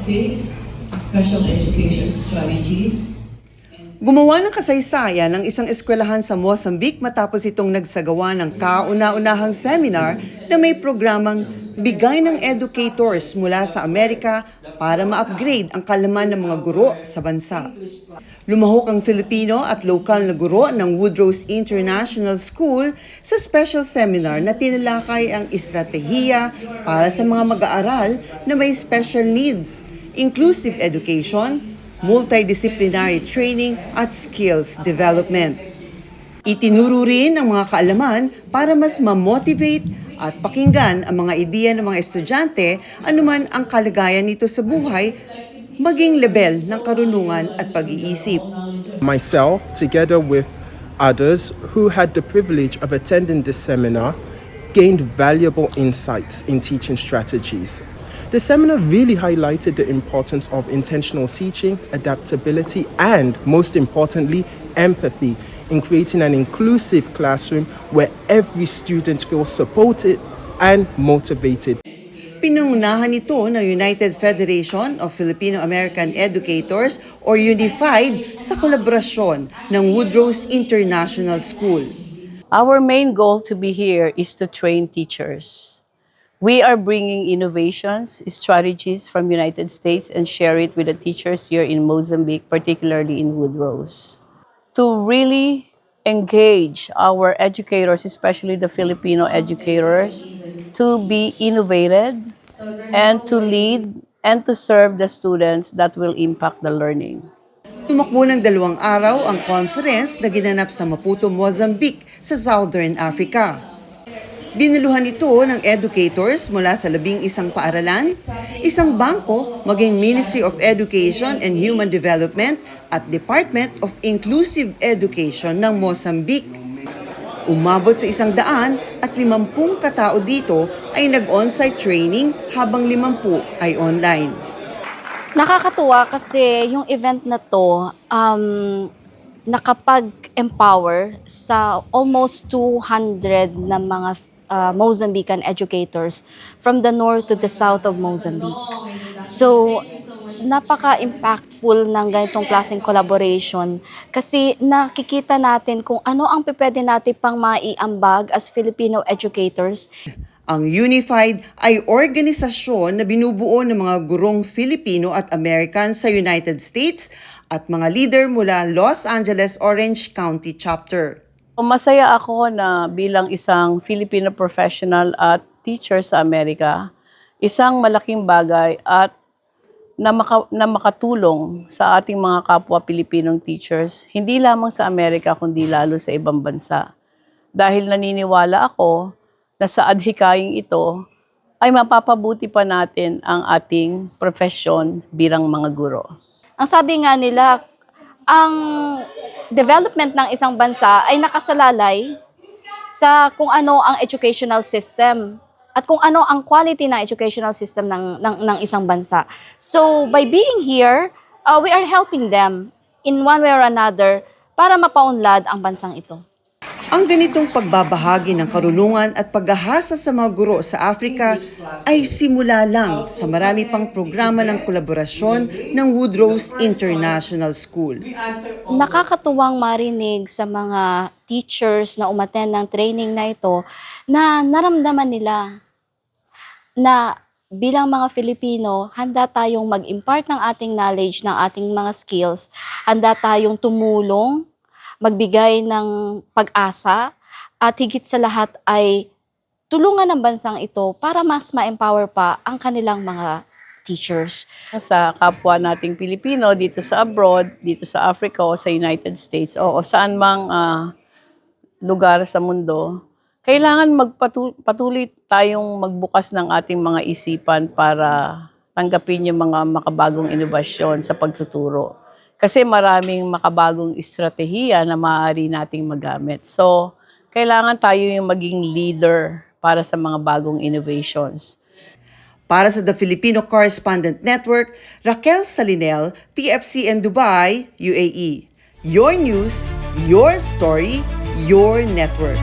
practice special education strategies. Gumawa ng kasaysayan ng isang eskwelahan sa Mozambique matapos itong nagsagawa ng kauna-unahang seminar na may programang bigay ng educators mula sa Amerika para ma-upgrade ang kaalaman ng mga guro sa bansa. Lumahok ang Filipino at lokal na guro ng Woodrow's International School sa special seminar na tinalakay ang estratehiya para sa mga mag-aaral na may special needs, inclusive education, multidisciplinary training at skills development. Itinuro rin ang mga kaalaman para mas ma-motivate at pakinggan ang mga ideya ng mga estudyante anuman ang kalagayan nito sa buhay, maging level ng karunungan at pag-iisip. Myself, together with others who had the privilege of attending this seminar, gained valuable insights in teaching strategies. The seminar really highlighted the importance of intentional teaching, adaptability, and most importantly, empathy in creating an inclusive classroom where every student feels supported and motivated. Pinangunahan ito ng United Federation of Filipino-American Educators or UNIFIED sa kolaborasyon ng Woodrow's International School. Our main goal to be here is to train teachers. We are bringing innovations, strategies from United States and share it with the teachers here in Mozambique, particularly in Woodrow's. To really engage our educators, especially the Filipino educators, to be innovative and to lead and to serve the students that will impact the learning. Tumakbo ng 2 araw ang conference na ginanap sa Maputo, Mozambique sa Southern Africa. Dinaluhan ito ng educators mula sa 11 paaralan, isang bangko, maging Ministry of Education and Human Development at Department of Inclusive Education ng Mozambique. Umabot sa 150 katao dito ay nag-on-site training habang 50 ay online. Nakakatuwa kasi yung event na to nakapag-empower sa almost 200 na mga Mozambican educators from the north to the south of Mozambique. So, napaka-impactful ng ganitong klaseng collaboration kasi nakikita natin kung ano ang pwede natin pang maiambag as Filipino educators. Ang Unified ay organisasyon na binubuo ng mga gurong Filipino at American sa United States at mga leader mula Los Angeles Orange County Chapter. Masaya ako na bilang isang Filipino professional at teacher sa Amerika, isang malaking bagay at na makatulong sa ating mga kapwa Pilipinong teachers, hindi lamang sa Amerika kundi lalo sa ibang bansa. Dahil naniniwala ako na sa adhikaing ito ay mapapabuti pa natin ang ating profesyon bilang mga guro. Ang sabi nga nila, ang development ng isang bansa ay nakasalalay sa kung ano ang educational system at kung ano ang quality ng educational system ng isang bansa. So by being here, we are helping them in one way or another para mapaunlad ang bansang ito. Ang ganitong pagbabahagi ng karunungan at paghahasa sa mga guro sa Africa ay simula lang sa marami pang programa ng kolaborasyon ng Woodrow's International School. Nakakatuwang marinig sa mga teachers na umattend ng training na ito na naramdaman nila na bilang mga Filipino, handa tayong mag-impart ng ating knowledge, ng ating mga skills, handa tayong tumulong, magbigay ng pag-asa, at higit sa lahat ay tulungan ng bansang ito para mas ma-empower pa ang kanilang mga teachers. Sa kapwa nating Pilipino dito sa abroad, dito sa Africa o sa United States o saan mang lugar sa mundo, kailangan patuloy tayong magbukas ng ating mga isipan para tanggapin yung mga makabagong inobasyon sa pagtuturo. Kasi maraming makabagong estratehiya na maaari nating magamit. So, kailangan tayo yung maging leader para sa mga bagong innovations. Para sa The Filipino Correspondent Network, Raquel Salinel, TFCN Dubai, UAE. Your news, your story, your network.